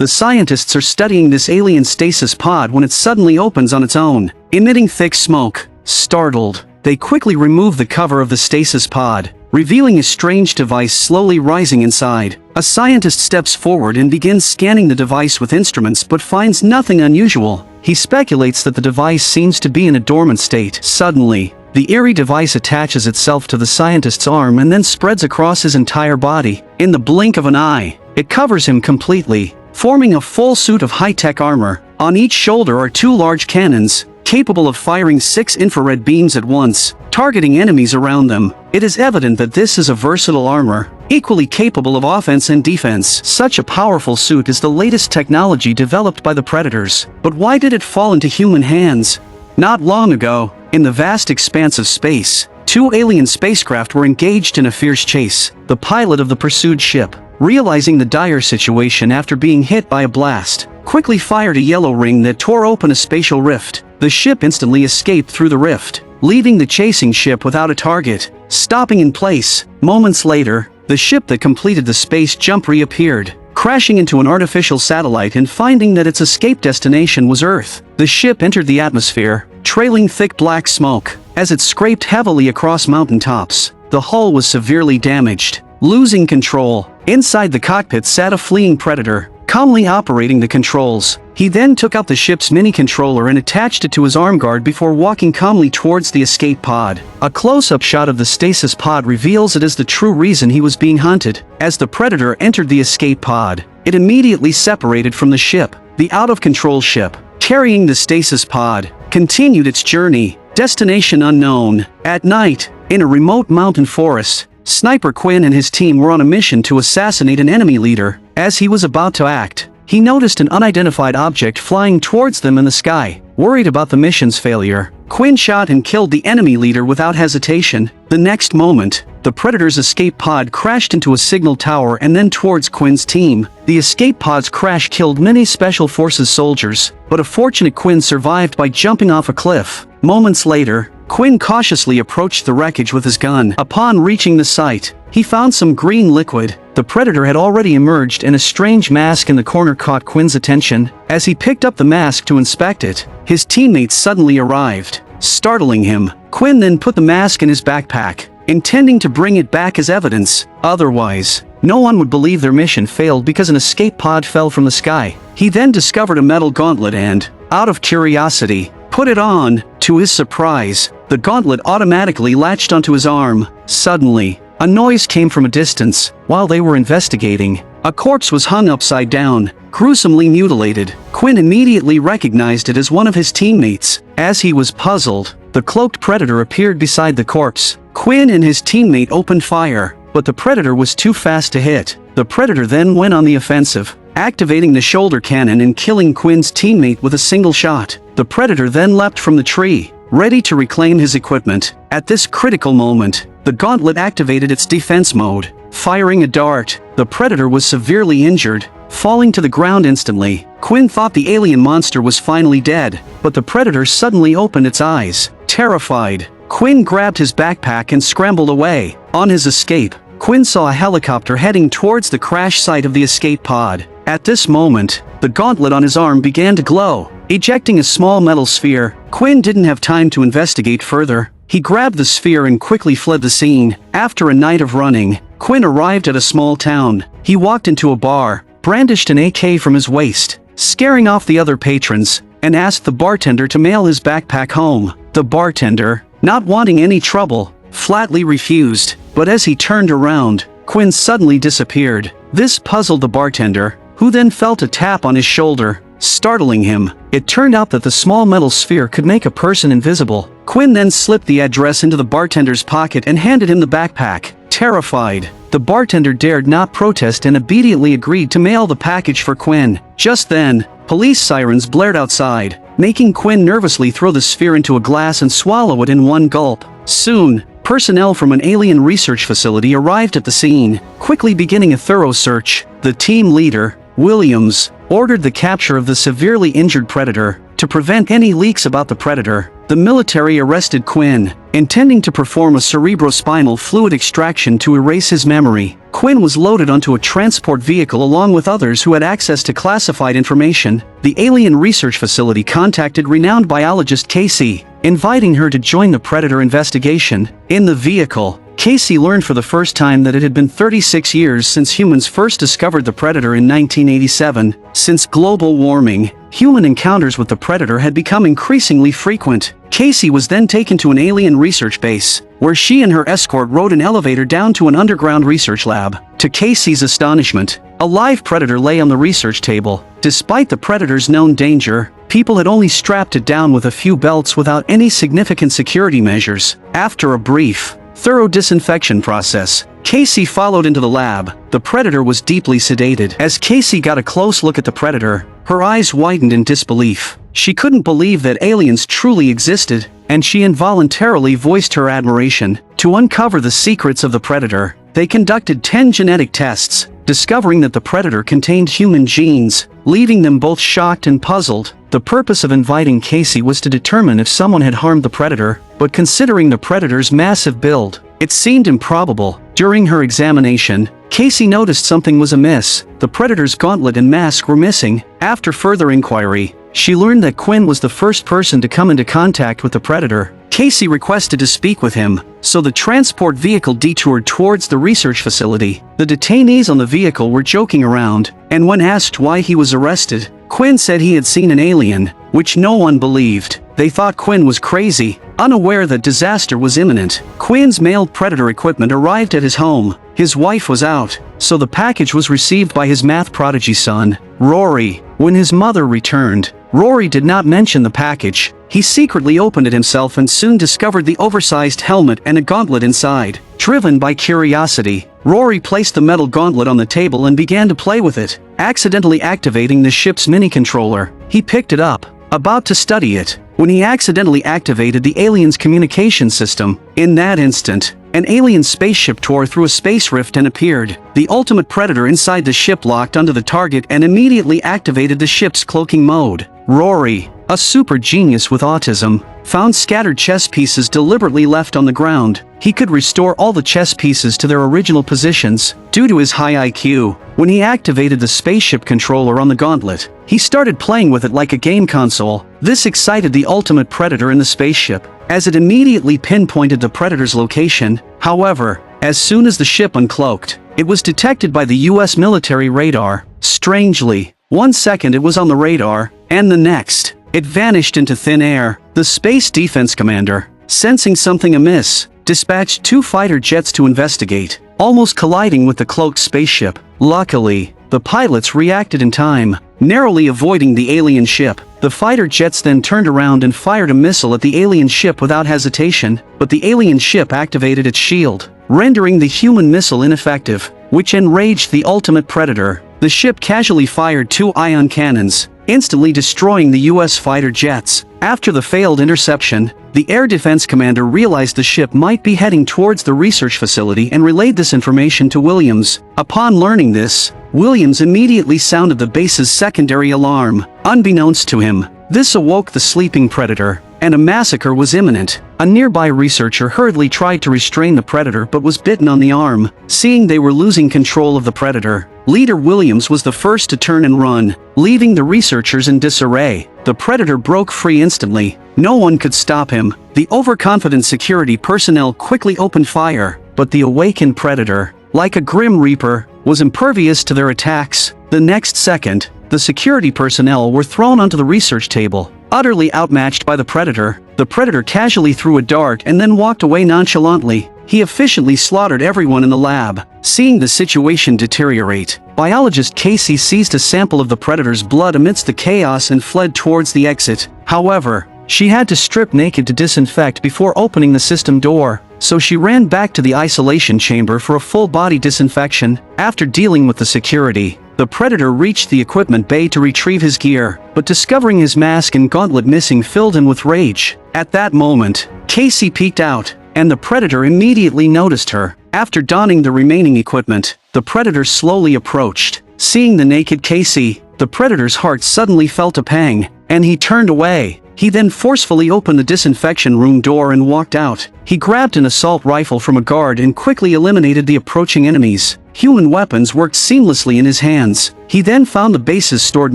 The scientists are studying this alien stasis pod when it suddenly opens on its own, emitting thick smoke. Startled, they quickly remove the cover of the stasis pod, revealing a strange device slowly rising inside. A scientist steps forward and begins scanning the device with instruments but finds nothing unusual. He speculates that the device seems to be in a dormant state. Suddenly, the eerie device attaches itself to the scientist's arm and then spreads across his entire body. In the blink of an eye, it covers him completely, forming a full suit of high-tech armor. On each shoulder are 2 large cannons, capable of firing 6 infrared beams at once, targeting enemies around them. It is evident that this is a versatile armor, equally capable of offense and defense. Such a powerful suit is the latest technology developed by the Predators. But why did it fall into human hands? Not long ago, in the vast expanse of space, 2 alien spacecraft were engaged in a fierce chase. The pilot of the pursued ship, realizing the dire situation after being hit by a blast, quickly fired a yellow ring that tore open a spatial rift. The ship instantly escaped through the rift, leaving the chasing ship without a target. Stopping in place, moments later, the ship that completed the space jump reappeared, crashing into an artificial satellite and finding that its escape destination was Earth. The ship entered the atmosphere, trailing thick black smoke. As it scraped heavily across mountaintops, the hull was severely damaged. Losing control, inside the cockpit sat a fleeing Predator, calmly operating the controls. He then took out the ship's mini-controller and attached it to his arm guard before walking calmly towards the escape pod. A close-up shot of the stasis pod reveals it as the true reason he was being hunted. As the Predator entered the escape pod, it immediately separated from the ship. The out-of-control ship, carrying the stasis pod, continued its journey, destination unknown. At night, in a remote mountain forest, Sniper Quinn and his team were on a mission to assassinate an enemy leader. As he was about to act, he noticed an unidentified object flying towards them in the sky. Worried about the mission's failure, Quinn shot and killed the enemy leader without hesitation. The next moment, the Predator's escape pod crashed into a signal tower and then towards Quinn's team. The escape pod's crash killed many Special Forces soldiers, but a fortunate Quinn survived by jumping off a cliff. Moments later, Quinn cautiously approached the wreckage with his gun. Upon reaching the site, he found some green liquid. The Predator had already emerged, and a strange mask in the corner caught Quinn's attention. As he picked up the mask to inspect it, his teammates suddenly arrived, startling him. Quinn then put the mask in his backpack, intending to bring it back as evidence. Otherwise, no one would believe their mission failed because an escape pod fell from the sky. He then discovered a metal gauntlet and, out of curiosity, put it on. To his surprise, the gauntlet automatically latched onto his arm. Suddenly, a noise came from a distance. While they were investigating, a corpse was hung upside down, gruesomely mutilated. Quinn immediately recognized it as one of his teammates. As he was puzzled, the cloaked Predator appeared beside the corpse. Quinn and his teammate opened fire, but the Predator was too fast to hit. The Predator then went on the offensive, activating the shoulder cannon and killing Quinn's teammate with a single shot. The Predator then leapt from the tree, ready to reclaim his equipment. At this critical moment, the gauntlet activated its defense mode, firing a dart. The Predator was severely injured, falling to the ground instantly. Quinn thought the alien monster was finally dead, but the Predator suddenly opened its eyes. Terrified, Quinn grabbed his backpack and scrambled away. On his escape, Quinn saw a helicopter heading towards the crash site of the escape pod. At this moment, the gauntlet on his arm began to glow, ejecting a small metal sphere. Quinn didn't have time to investigate further. He grabbed the sphere and quickly fled the scene. After a night of running, Quinn arrived at a small town. He walked into a bar, brandished an AK from his waist, scaring off the other patrons, and asked the bartender to mail his backpack home. The bartender, not wanting any trouble, flatly refused. But as he turned around, Quinn suddenly disappeared. This puzzled the bartender, who then felt a tap on his shoulder, startling him. It turned out that the small metal sphere could make a person invisible. Quinn then slipped the address into the bartender's pocket and handed him the backpack. Terrified, the bartender dared not protest and obediently agreed to mail the package for Quinn. Just then, police sirens blared outside, making Quinn nervously throw the sphere into a glass and swallow it in one gulp. Soon, personnel from an alien research facility arrived at the scene, quickly beginning a thorough search. The team leader, Williams, ordered the capture of the severely injured Predator. To prevent any leaks about the predator, the military arrested Quinn, intending to perform a cerebrospinal fluid extraction to erase his memory. Quinn was loaded onto a transport vehicle along with others who had access to classified information. The alien research facility contacted renowned biologist Casey, inviting her to join the predator investigation. In the vehicle, Casey learned for the first time that it had been 36 years since humans first discovered the predator in 1987. Since global warming, human encounters with the predator had become increasingly frequent. Casey was then taken to an alien research base, where she and her escort rode an elevator down to an underground research lab. To Casey's astonishment, a live predator lay on the research table. Despite the predator's known danger, people had only strapped it down with a few belts without any significant security measures. After a brief, thorough disinfection process, Casey followed into the lab. The predator was deeply sedated. As Casey got a close look at the predator, her eyes widened in disbelief. She couldn't believe that aliens truly existed, and she involuntarily voiced her admiration. To uncover the secrets of the predator, they conducted 10 genetic tests, discovering that the predator contained human genes, leaving them both shocked and puzzled. The purpose of inviting Casey was to determine if someone had harmed the predator, but considering the predator's massive build, it seemed improbable. During her examination, Casey noticed something was amiss. The predator's gauntlet and mask were missing. After further inquiry, she learned that Quinn was the first person to come into contact with the predator. Casey requested to speak with him, so the transport vehicle detoured towards the research facility. The detainees on the vehicle were joking around, and when asked why he was arrested, Quinn said he had seen an alien, which no one believed. They thought Quinn was crazy, unaware that disaster was imminent. Quinn's mailed predator equipment arrived at his home. His wife was out, so the package was received by his math prodigy son, Rory. When his mother returned, Rory did not mention the package. He secretly opened it himself and soon discovered the oversized helmet and a gauntlet inside. Driven by curiosity, Rory placed the metal gauntlet on the table and began to play with it, accidentally activating the ship's mini-controller. He picked it up, about to study it, when he accidentally activated the alien's communication system. In that instant, an alien spaceship tore through a space rift and appeared. The ultimate predator inside the ship locked onto the target and immediately activated the ship's cloaking mode. Rory, a super genius with autism, found scattered chess pieces deliberately left on the ground. He could restore all the chess pieces to their original positions, due to his high IQ. When he activated the spaceship controller on the gauntlet, he started playing with it like a game console. This excited the ultimate predator in the spaceship, as it immediately pinpointed the predator's location. However, as soon as the ship uncloaked, it was detected by the US military radar. Strangely, 1 second it was on the radar, and the next, it vanished into thin air. The Space Defense Commander, sensing something amiss, dispatched 2 fighter jets to investigate, almost colliding with the cloaked spaceship. Luckily, the pilots reacted in time, narrowly avoiding the alien ship. The fighter jets then turned around and fired a missile at the alien ship without hesitation, but the alien ship activated its shield, rendering the human missile ineffective, which enraged the ultimate predator. The ship casually fired 2 ion cannons, instantly destroying the US fighter jets. After the failed interception, the Air Defense Commander realized the ship might be heading towards the research facility and relayed this information to Williams. Upon learning this, Williams immediately sounded the base's secondary alarm. Unbeknownst to him, this awoke the sleeping predator, and a massacre was imminent. A nearby researcher hurriedly tried to restrain the predator but was bitten on the arm. Seeing they were losing control of the predator, Leader Williams was the first to turn and run, leaving the researchers in disarray. The predator broke free instantly. No one could stop him. The overconfident security personnel quickly opened fire, but the awakened predator, like a grim reaper, was impervious to their attacks. The next second, the security personnel were thrown onto the research table. Utterly outmatched by the predator casually threw a dart and then walked away nonchalantly. He efficiently slaughtered everyone in the lab. Seeing the situation deteriorate, biologist Casey seized a sample of the predator's blood amidst the chaos and fled towards the exit. However, she had to strip naked to disinfect before opening the system door, so she ran back to the isolation chamber for a full-body disinfection. After dealing with the security, the predator reached the equipment bay to retrieve his gear, but discovering his mask and gauntlet missing filled him with rage. At that moment, Casey peeked out, and the predator immediately noticed her. After donning the remaining equipment, the predator slowly approached. Seeing the naked Casey, the predator's heart suddenly felt a pang. and he turned away. He then forcefully opened the disinfection room door and walked out. He grabbed an assault rifle from a guard and quickly eliminated the approaching enemies. Human weapons worked seamlessly in his hands. He then found the base's stored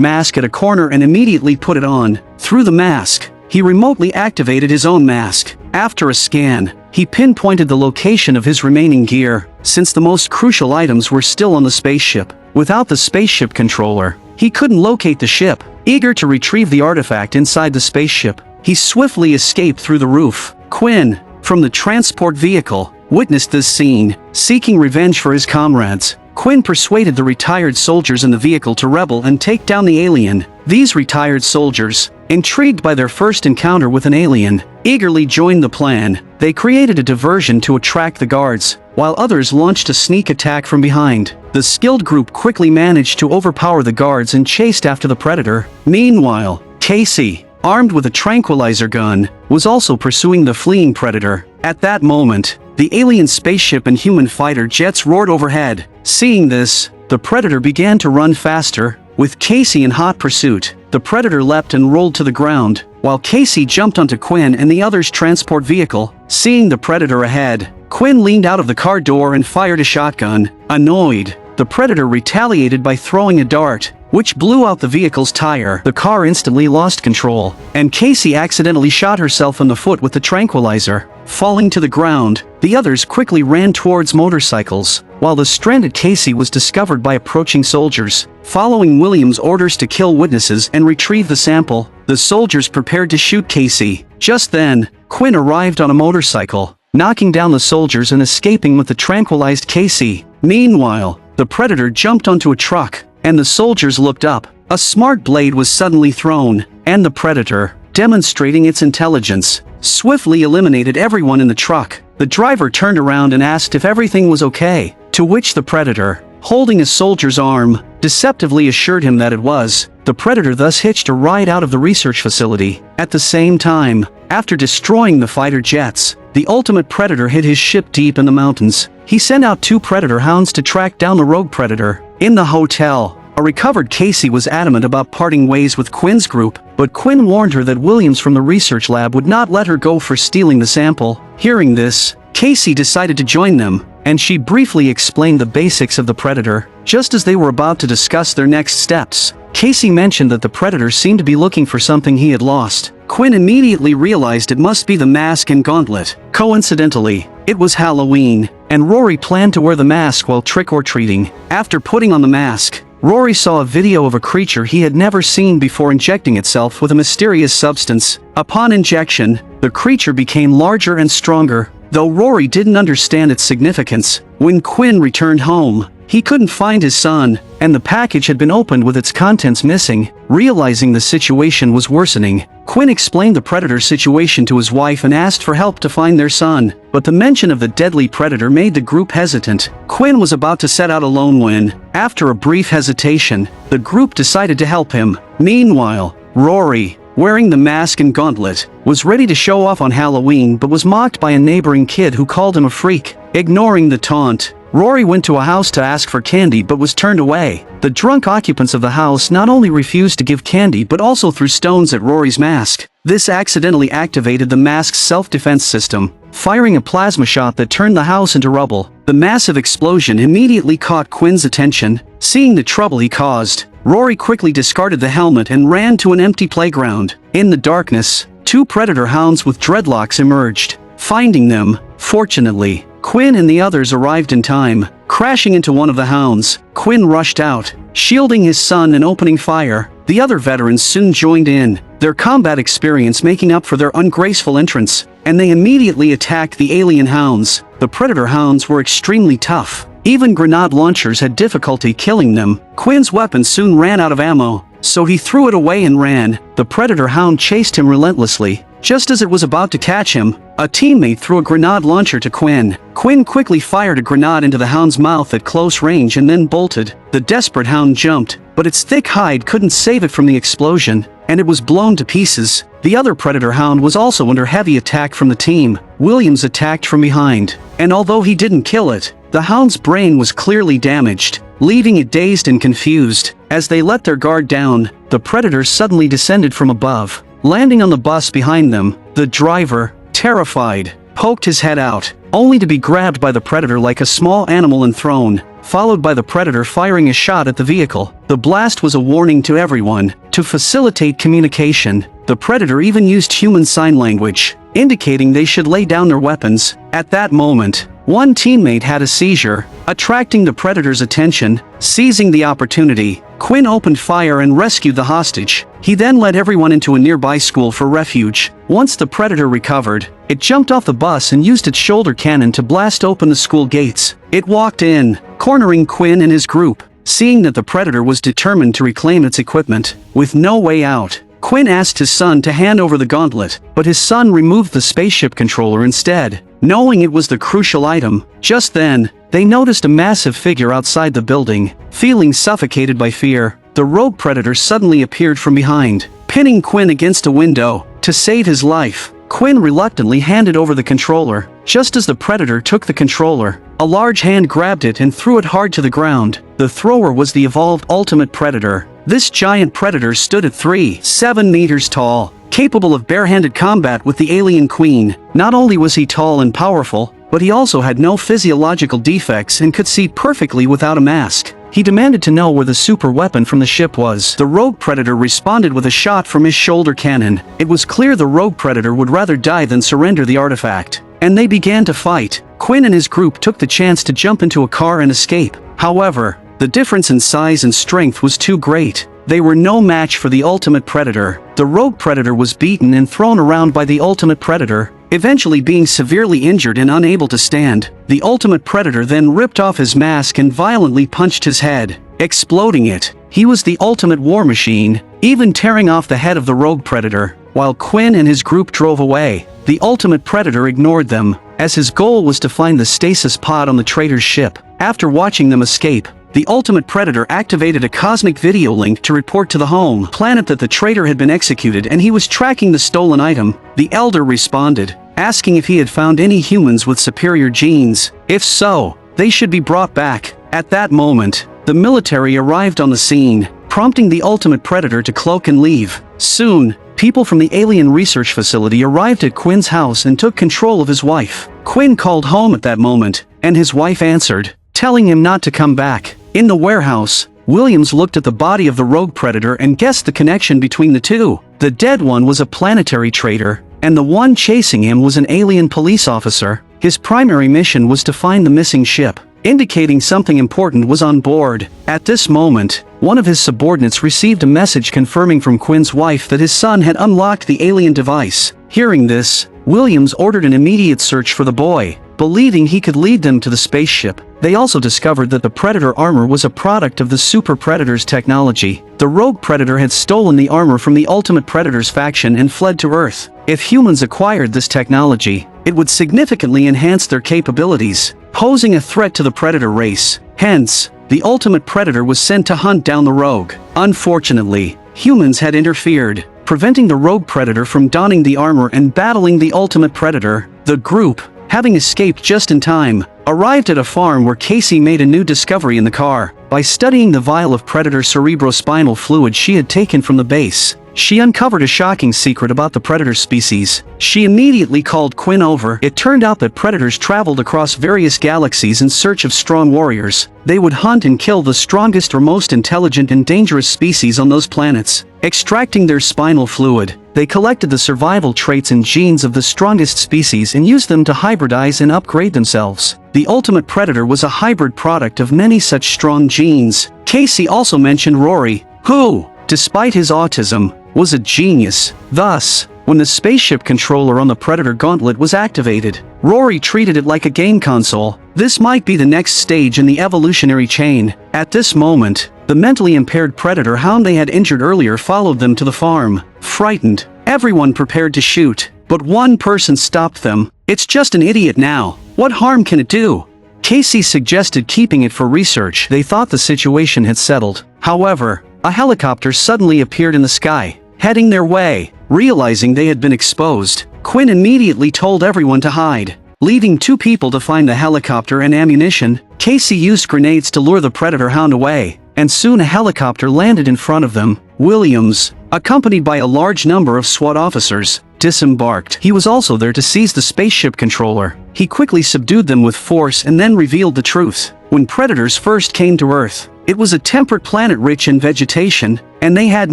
mask at a corner and immediately put it on. Through the mask, he remotely activated his own mask. After a scan, he pinpointed the location of his remaining gear, since the most crucial items were still on the spaceship. Without the spaceship controller, he couldn't locate the ship. Eager to retrieve the artifact inside the spaceship, he swiftly escaped through the roof. Quinn, from the transport vehicle, witnessed this scene. Seeking revenge for his comrades, Quinn persuaded the retired soldiers in the vehicle to rebel and take down the alien. These retired soldiers, intrigued by their first encounter with an alien, eagerly joined the plan. They created a diversion to attract the guards, while others launched a sneak attack from behind. The skilled group quickly managed to overpower the guards and chased after the predator. Meanwhile, Casey, armed with a tranquilizer gun, was also pursuing the fleeing predator. At that moment, the alien spaceship and human fighter jets roared overhead. Seeing this, the predator began to run faster. With Casey in hot pursuit, the predator leapt and rolled to the ground, while Casey jumped onto Quinn and the other's transport vehicle. Seeing the predator ahead, Quinn leaned out of the car door and fired a shotgun. Annoyed, the predator retaliated by throwing a dart, which blew out the vehicle's tire. The car instantly lost control, and Casey accidentally shot herself in the foot with the tranquilizer. Falling to the ground, the others quickly ran towards motorcycles, while the stranded Casey was discovered by approaching soldiers. Following Williams' orders to kill witnesses and retrieve the sample, the soldiers prepared to shoot Casey. Just then, Quinn arrived on a motorcycle, knocking down the soldiers and escaping with the tranquilized Casey. Meanwhile, the predator jumped onto a truck, and the soldiers looked up. A smart blade was suddenly thrown, and the predator, demonstrating its intelligence, swiftly eliminated everyone in the truck. The driver turned around and asked if everything was okay, to which the predator, holding a soldier's arm, deceptively assured him that it was. The predator thus hitched a ride out of the research facility. At the same time, after destroying the fighter jets, the ultimate predator hid his ship deep in the mountains. He sent out 2 predator hounds to track down the rogue predator. In the hotel, a recovered Casey was adamant about parting ways with Quinn's group, but Quinn warned her that Williams from the research lab would not let her go for stealing the sample. Hearing this, Casey decided to join them, and she briefly explained the basics of the predator. Just as they were about to discuss their next steps, Casey mentioned that the predator seemed to be looking for something he had lost. Quinn immediately realized it must be the mask and gauntlet. Coincidentally, it was Halloween, and Rory planned to wear the mask while trick-or-treating. After putting on the mask, Rory saw a video of a creature he had never seen before injecting itself with a mysterious substance. Upon injection, the creature became larger and stronger, though Rory didn't understand its significance. When Quinn returned home, he couldn't find his son, and the package had been opened with its contents missing. Realizing the situation was worsening, Quinn explained the predator's situation to his wife and asked for help to find their son, but the mention of the deadly predator made the group hesitant. Quinn was about to set out alone when, after a brief hesitation, the group decided to help him. Meanwhile, Rory, wearing the mask and gauntlet, was ready to show off on Halloween but was mocked by a neighboring kid who called him a freak. Ignoring the taunt, Rory went to a house to ask for candy but was turned away. The drunk occupants of the house not only refused to give candy but also threw stones at Rory's mask. This accidentally activated the mask's self-defense system, firing a plasma shot that turned the house into rubble. The massive explosion immediately caught Quinn's attention. Seeing the trouble he caused, Rory quickly discarded the helmet and ran to an empty playground. In the darkness, 2 predator hounds with dreadlocks emerged. Finding them, fortunately, Quinn and the others arrived in time. Crashing into one of the hounds, Quinn rushed out, shielding his son and opening fire. The other veterans soon joined in, their combat experience making up for their ungraceful entrance, and they immediately attacked the alien hounds. The predator hounds were extremely tough. Even grenade launchers had difficulty killing them. Quinn's weapon soon ran out of ammo, so he threw it away and ran. The predator hound chased him relentlessly. Just as it was about to catch him, a teammate threw a grenade launcher to Quinn. Quinn quickly fired a grenade into the hound's mouth at close range and then bolted. The desperate hound jumped, but its thick hide couldn't save it from the explosion, and it was blown to pieces. The other predator hound was also under heavy attack from the team. Williams attacked from behind, and although he didn't kill it, the hound's brain was clearly damaged. leaving it dazed and confused. As they let their guard down, the predator suddenly descended from above, landing on the bus behind them. The driver, terrified, poked his head out, only to be grabbed by the predator like a small animal and thrown, followed by the predator firing a shot at the vehicle. The blast was a warning to everyone. To facilitate communication, the predator even used human sign language, indicating they should lay down their weapons. At that moment, one teammate had a seizure, attracting the predator's attention. Seizing the opportunity, Quinn opened fire and rescued the hostage. He then led everyone into a nearby school for refuge. Once the predator recovered, it jumped off the bus and used its shoulder cannon to blast open the school gates. It walked in, cornering Quinn and his group. Seeing that the predator was determined to reclaim its equipment, with no way out, Quinn asked his son to hand over the gauntlet, but his son removed the spaceship controller instead, knowing it was the crucial item. Just then, they noticed a massive figure outside the building. Feeling suffocated by fear, the rogue predator suddenly appeared from behind, pinning Quinn against a window. To save his life, Quinn reluctantly handed over the controller. Just as the predator took the controller, a large hand grabbed it and threw it hard to the ground. The thrower was the evolved ultimate predator. This giant predator stood at 3.7 meters tall, capable of barehanded combat with the alien queen. Not only was he tall and powerful, but he also had no physiological defects and could see perfectly without a mask. He demanded to know where the super weapon from the ship was. The rogue predator responded with a shot from his shoulder cannon. It was clear the rogue predator would rather die than surrender the artifact, and they began to fight. Quinn and his group took the chance to jump into a car and escape. However, the difference in size and strength was too great. They were no match for the ultimate predator. The rogue predator was beaten and thrown around by the ultimate predator, eventually being severely injured and unable to stand. The ultimate predator then ripped off his mask and violently punched his head, exploding it. He was the ultimate war machine, even tearing off the head of the rogue predator. While Quinn and his group drove away, the ultimate predator ignored them, as his goal was to find the stasis pod on the traitor's ship. After watching them escape, the ultimate predator activated a cosmic video link to report to the home planet that the traitor had been executed and he was tracking the stolen item. The Elder responded, asking if he had found any humans with superior genes. If so, they should be brought back. At that moment, the military arrived on the scene, prompting the ultimate predator to cloak and leave. Soon, people from the alien research facility arrived at Quinn's house and took control of his wife. Quinn called home at that moment, and his wife answered, telling him not to come back. In the warehouse, Williams looked at the body of the rogue predator and guessed the connection between the two. The dead one was a planetary traitor, and the one chasing him was an alien police officer. His primary mission was to find the missing ship, indicating something important was on board. At this moment, one of his subordinates received a message confirming from Quinn's wife that his son had unlocked the alien device. Hearing this, Williams ordered an immediate search for the boy, believing he could lead them to the spaceship. They also discovered that the Predator armor was a product of the Super Predator's technology. The Rogue Predator had stolen the armor from the Ultimate Predator's faction and fled to Earth. If humans acquired this technology, it would significantly enhance their capabilities, posing a threat to the Predator race. Hence, the Ultimate Predator was sent to hunt down the Rogue. Unfortunately, humans had interfered, preventing the Rogue Predator from donning the armor and battling the Ultimate Predator. The group, having escaped just in time, arrived at a farm where Casey made a new discovery in the car. By studying the vial of Predator cerebrospinal fluid she had taken from the base, she uncovered a shocking secret about the Predator species. She immediately called Quinn over. It turned out that Predators traveled across various galaxies in search of strong warriors. They would hunt and kill the strongest or most intelligent and dangerous species on those planets. Extracting their spinal fluid, they collected the survival traits and genes of the strongest species and used them to hybridize and upgrade themselves. The Ultimate Predator was a hybrid product of many such strong genes. Casey also mentioned Rory, who, despite his autism, was a genius. Thus, when the spaceship controller on the Predator gauntlet was activated, Rory treated it like a game console. This might be the next stage in the evolutionary chain. At this moment, the mentally impaired Predator hound they had injured earlier followed them to the farm. Frightened, everyone prepared to shoot, but one person stopped them. "It's just an idiot now. What harm can it do?" Casey suggested keeping it for research. They thought the situation had settled. However, a helicopter suddenly appeared in the sky, heading their way. Realizing they had been exposed, Quinn immediately told everyone to hide. Leaving 2 people to find the helicopter and ammunition, Casey used grenades to lure the Predator hound away, and soon a helicopter landed in front of them. Williams, accompanied by a large number of SWAT officers, disembarked. He was also there to seize the spaceship controller. He quickly subdued them with force and then revealed the truth. When predators first came to Earth, it was a temperate planet rich in vegetation, and they had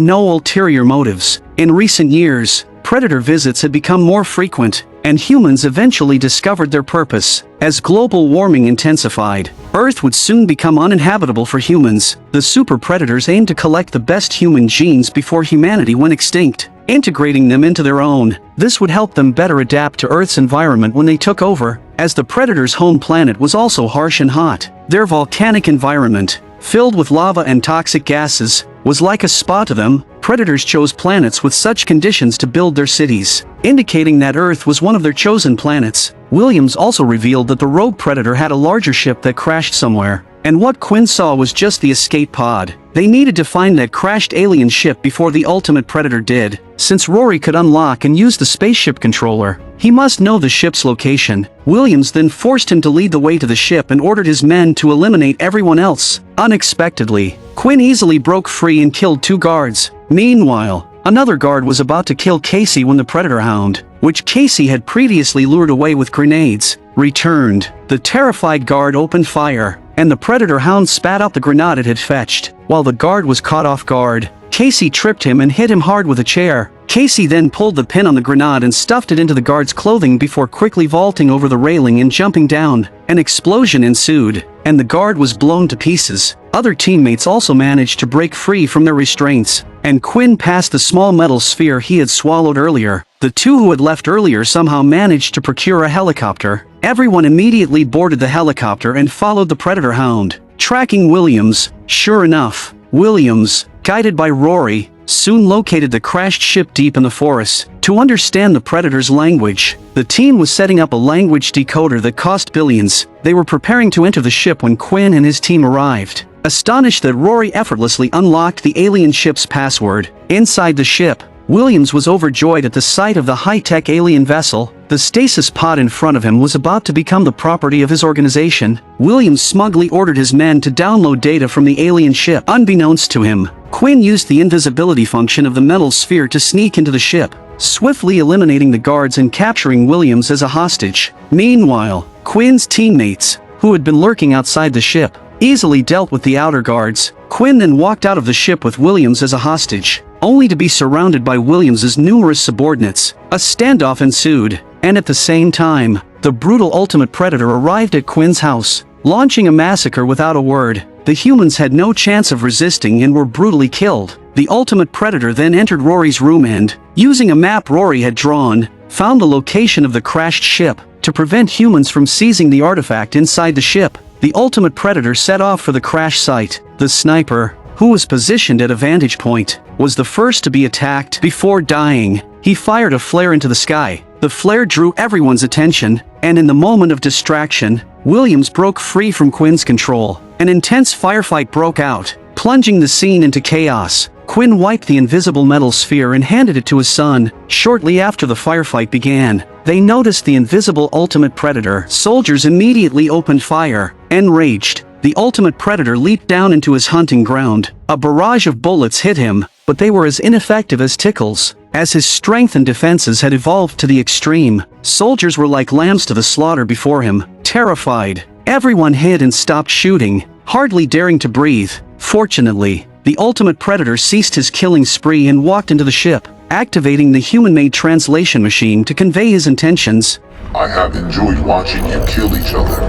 no ulterior motives. In recent years, predator visits had become more frequent, and humans eventually discovered their purpose. As global warming intensified, Earth would soon become uninhabitable for humans. The super predators aimed to collect the best human genes before humanity went extinct, integrating them into their own. This would help them better adapt to Earth's environment when they took over, as the predators' home planet was also harsh and hot. Their volcanic environment, filled with lava and toxic gases, was like a spa to them. Predators chose planets with such conditions to build their cities, indicating that Earth was one of their chosen planets. Williams also revealed that the rogue predator had a larger ship that crashed somewhere, and what Quinn saw was just the escape pod. They needed to find that crashed alien ship before the ultimate predator did. Since Rory could unlock and use the spaceship controller, he must know the ship's location. Williams then forced him to lead the way to the ship and ordered his men to eliminate everyone else. Unexpectedly, Quinn easily broke free and killed 2 guards. Meanwhile, another guard was about to kill Casey when the predator hound, which Casey had previously lured away with grenades, returned. The terrified guard opened fire, and the predator hound spat out the grenade it had fetched. While the guard was caught off guard, Casey tripped him and hit him hard with a chair. Casey then pulled the pin on the grenade and stuffed it into the guard's clothing before quickly vaulting over the railing and jumping down. An explosion ensued, and the guard was blown to pieces. Other teammates also managed to break free from their restraints, and Quinn passed the small metal sphere he had swallowed earlier. The 2 who had left earlier somehow managed to procure a helicopter. Everyone immediately boarded the helicopter and followed the predator hound, tracking Williams. Sure enough, Williams, guided by Rory, soon located the crashed ship deep in the forest. To understand the predator's language, the team was setting up a language decoder that cost billions. They were preparing to enter the ship when Quinn and his team arrived. Astonished that Rory effortlessly unlocked the alien ship's password. Inside the ship, Williams was overjoyed at the sight of the high-tech alien vessel. The stasis pod in front of him was about to become the property of his organization. Williams smugly ordered his men to download data from the alien ship. Unbeknownst to him, Quinn used the invisibility function of the metal sphere to sneak into the ship, swiftly eliminating the guards and capturing Williams as a hostage. Meanwhile, Quinn's teammates, who had been lurking outside the ship, easily dealt with the outer guards. Quinn then walked out of the ship with Williams as a hostage, only to be surrounded by Williams's numerous subordinates. A standoff ensued, and at the same time, the brutal ultimate predator arrived at Quinn's house, launching a massacre without a word. The humans had no chance of resisting and were brutally killed. The ultimate predator then entered Rory's room and, using a map Rory had drawn, found the location of the crashed ship. To prevent humans from seizing the artifact inside the ship, the ultimate predator set off for the crash site. The sniper, who was positioned at a vantage point, was the first to be attacked. Before dying, he fired a flare into the sky. The flare drew everyone's attention, and in the moment of distraction, Williams broke free from Quinn's control. An intense firefight broke out, plunging the scene into chaos. Quinn wiped the invisible metal sphere and handed it to his son. Shortly after the firefight began, they noticed the invisible ultimate predator. Soldiers immediately opened fire. Enraged, the ultimate predator leaped down into his hunting ground. A barrage of bullets hit him, but they were as ineffective as tickles. As his strength and defenses had evolved to the extreme, soldiers were like lambs to the slaughter before him. Terrified, everyone hid and stopped shooting, hardly daring to breathe. Fortunately, the ultimate predator ceased his killing spree and walked into the ship, activating the human-made translation machine to convey his intentions. I have enjoyed watching you kill each other.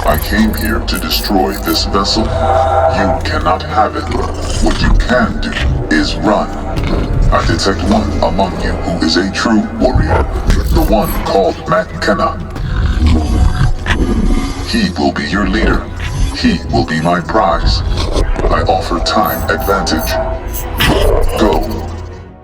I came here to destroy this vessel. You cannot have it. What you can do is run. I detect one among you who is a true warrior, the one called McKenna. He will be your leader. He will be my prize. I offer time advantage. Go.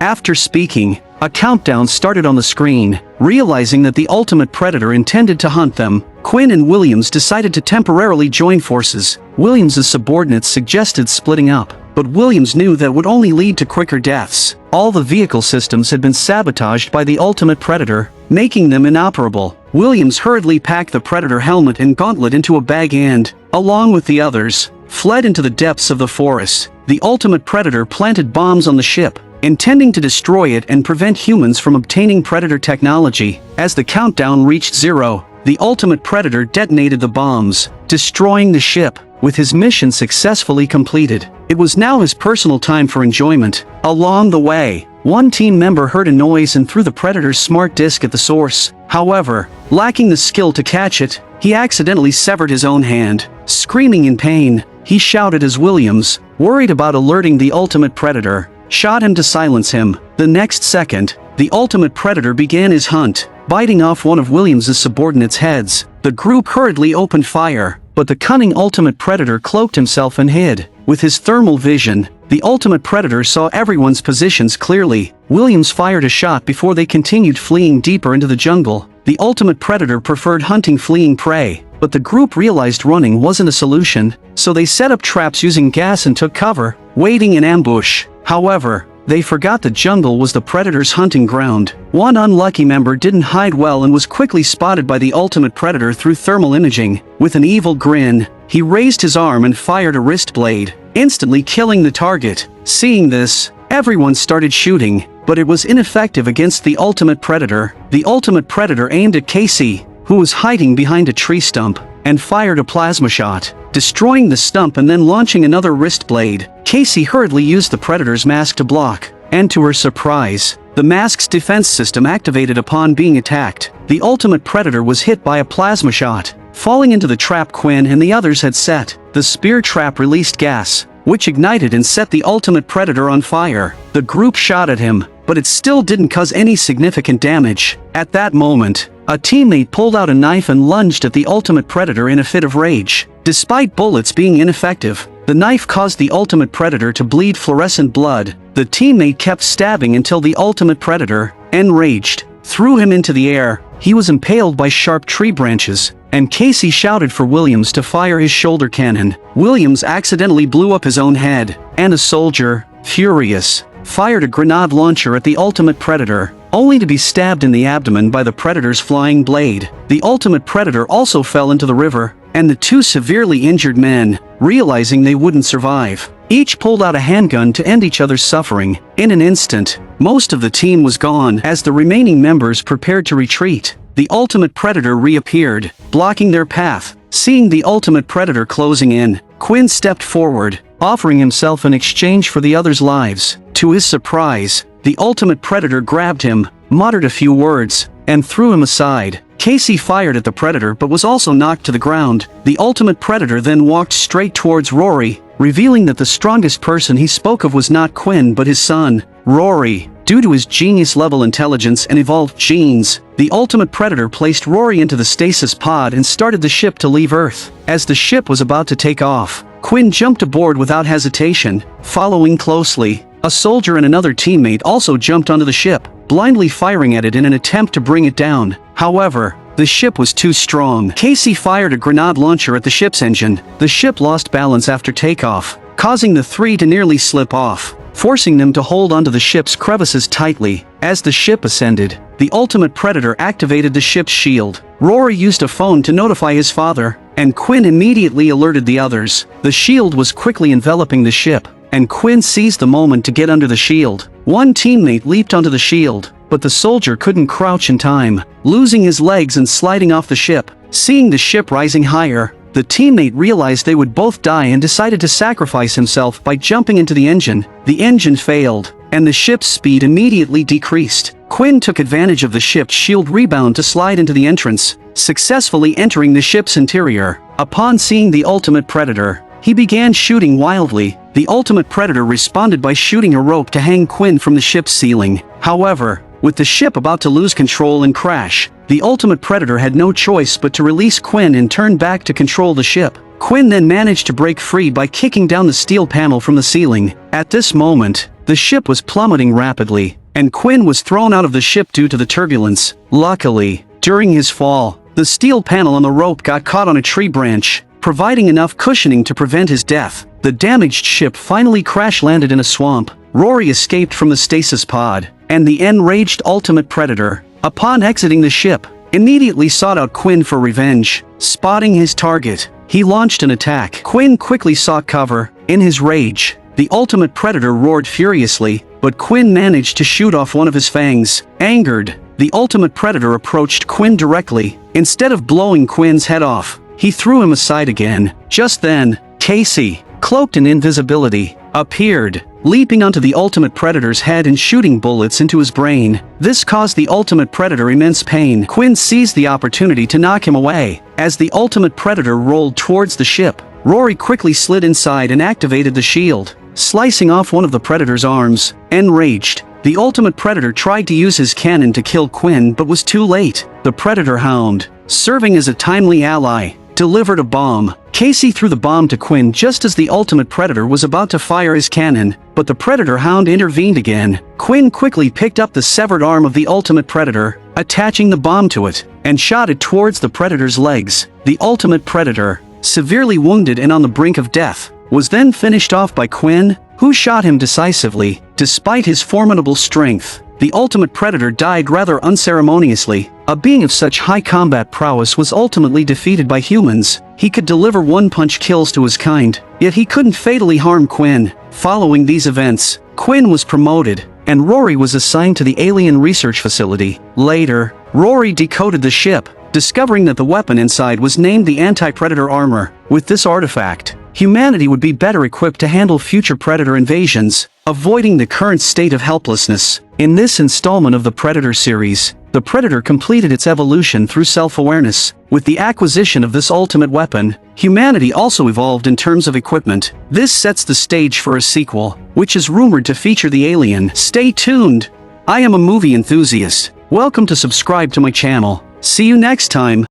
After speaking, a countdown started on the screen. Realizing that the ultimate predator intended to hunt them, Quinn and Williams decided to temporarily join forces. Williams's subordinates suggested splitting up, but Williams knew that would only lead to quicker deaths. All the vehicle systems had been sabotaged by the ultimate predator, making them inoperable. Williams hurriedly packed the predator helmet and gauntlet into a bag and, along with the others, fled into the depths of the forest. The ultimate predator planted bombs on the ship, intending to destroy it and prevent humans from obtaining predator technology. As the countdown reached 0, the ultimate predator detonated the bombs, destroying the ship. With his mission successfully completed, it was now his personal time for enjoyment. Along the way, one team member heard a noise and threw the predator's smart disc at the source. However, lacking the skill to catch it, he accidentally severed his own hand. Screaming in pain, he shouted as Williams, worried about alerting the ultimate predator, shot him to silence him. The next second, the ultimate predator began his hunt, biting off one of Williams's subordinates' heads. The group hurriedly opened fire, but the cunning ultimate predator cloaked himself and hid. With his thermal vision, the ultimate predator saw everyone's positions clearly. Williams fired a shot before they continued fleeing deeper into the jungle. The ultimate predator preferred hunting fleeing prey, but the group realized running wasn't a solution, so they set up traps using gas and took cover, waiting in ambush. However, they forgot the jungle was the predator's hunting ground. One unlucky member didn't hide well and was quickly spotted by the ultimate predator through thermal imaging. With an evil grin, he raised his arm and fired a wrist blade, instantly killing the target. Seeing this, everyone started shooting, but it was ineffective against the ultimate predator. The ultimate predator aimed at Casey, who was hiding behind a tree stump, and fired a plasma shot, destroying the stump and then launching another wrist blade. Casey hurriedly used the predator's mask to block, and to her surprise, the mask's defense system activated upon being attacked. The ultimate predator was hit by a plasma shot, falling into the trap Quinn and the others had set. The spear trap released gas, which ignited and set the ultimate predator on fire. The group shot at him, but it still didn't cause any significant damage. At that moment, a teammate pulled out a knife and lunged at the ultimate predator in a fit of rage. Despite bullets being ineffective, the knife caused the ultimate predator to bleed fluorescent blood. The teammate kept stabbing until the ultimate predator, enraged, threw him into the air. He was impaled by sharp tree branches, and Casey shouted for Williams to fire his shoulder cannon. Williams accidentally blew up his own head, and a soldier, furious, fired a grenade launcher at the ultimate predator, only to be stabbed in the abdomen by the predator's flying blade. The ultimate predator also fell into the river, and the two severely injured men, realizing they wouldn't survive, each pulled out a handgun to end each other's suffering. In an instant, most of the team was gone. As the remaining members prepared to retreat, the ultimate predator reappeared, blocking their path. Seeing the ultimate predator closing in, Quinn stepped forward, offering himself in exchange for the others' lives. To his surprise, the ultimate predator grabbed him, muttered a few words, and threw him aside. Casey fired at the predator but was also knocked to the ground. The ultimate predator then walked straight towards Rory, revealing that the strongest person he spoke of was not Quinn but his son, Rory. Due to his genius-level intelligence and evolved genes, the ultimate predator placed Rory into the stasis pod and started the ship to leave Earth. As the ship was about to take off, Quinn jumped aboard without hesitation, following closely. A soldier and another teammate also jumped onto the ship, blindly firing at it in an attempt to bring it down. However, the ship was too strong. Casey fired a grenade launcher at the ship's engine. The ship lost balance after takeoff, causing the three to nearly slip off, forcing them to hold onto the ship's crevices tightly. As the ship ascended, the ultimate predator activated the ship's shield. Rory used a phone to notify his father, and Quinn immediately alerted the others. The shield was quickly enveloping the ship, and Quinn seized the moment to get under the shield. One teammate leaped onto the shield, but the soldier couldn't crouch in time, losing his legs and sliding off the ship. Seeing the ship rising higher, the teammate realized they would both die and decided to sacrifice himself by jumping into the engine. The engine failed, and the ship's speed immediately decreased. Quinn took advantage of the ship's shield rebound to slide into the entrance, successfully entering the ship's interior. Upon seeing the ultimate predator, he began shooting wildly. The ultimate predator responded by shooting a rope to hang Quinn from the ship's ceiling. However, with the ship about to lose control and crash, the ultimate predator had no choice but to release Quinn and turn back to control the ship. Quinn then managed to break free by kicking down the steel panel from the ceiling. At this moment, the ship was plummeting rapidly, and Quinn was thrown out of the ship due to the turbulence. Luckily, during his fall, the steel panel on the rope got caught on a tree branch, providing enough cushioning to prevent his death. The damaged ship finally crash-landed in a swamp. Rory escaped from the stasis pod, and the enraged Ultimate Predator, upon exiting the ship, immediately sought out Quinn for revenge. Spotting his target, he launched an attack. Quinn quickly sought cover. In his rage, the Ultimate Predator roared furiously, but Quinn managed to shoot off one of his fangs. Angered, the Ultimate Predator approached Quinn directly. Instead of blowing Quinn's head off, he threw him aside again. Just then, Casey, cloaked in invisibility, appeared, leaping onto the Ultimate Predator's head and shooting bullets into his brain. This caused the Ultimate Predator immense pain. Quinn seized the opportunity to knock him away. As the Ultimate Predator rolled towards the ship, Rory quickly slid inside and activated the shield, slicing off one of the Predator's arms. Enraged, the Ultimate Predator tried to use his cannon to kill Quinn but was too late. The Predator Hound, serving as a timely ally, delivered a bomb. Casey threw the bomb to Quinn just as the Ultimate Predator was about to fire his cannon, but the Predator Hound intervened again. Quinn quickly picked up the severed arm of the Ultimate Predator, attaching the bomb to it, and shot it towards the Predator's legs. The Ultimate Predator, severely wounded and on the brink of death, was then finished off by Quinn, who shot him decisively. Despite his formidable strength, the Ultimate Predator died rather unceremoniously. A being of such high combat prowess was ultimately defeated by humans. He could deliver one-punch kills to his kind, yet he couldn't fatally harm Quinn. Following these events, Quinn was promoted, and Rory was assigned to the alien research facility. Later, Rory decoded the ship, discovering that the weapon inside was named the Anti-Predator Armor. With this artifact, humanity would be better equipped to handle future Predator invasions, avoiding the current state of helplessness. In this installment of the Predator series, the Predator completed its evolution through self-awareness. With the acquisition of this ultimate weapon, humanity also evolved in terms of equipment. This sets the stage for a sequel, which is rumored to feature the alien. Stay tuned! I am a movie enthusiast. Welcome to subscribe to my channel. See you next time.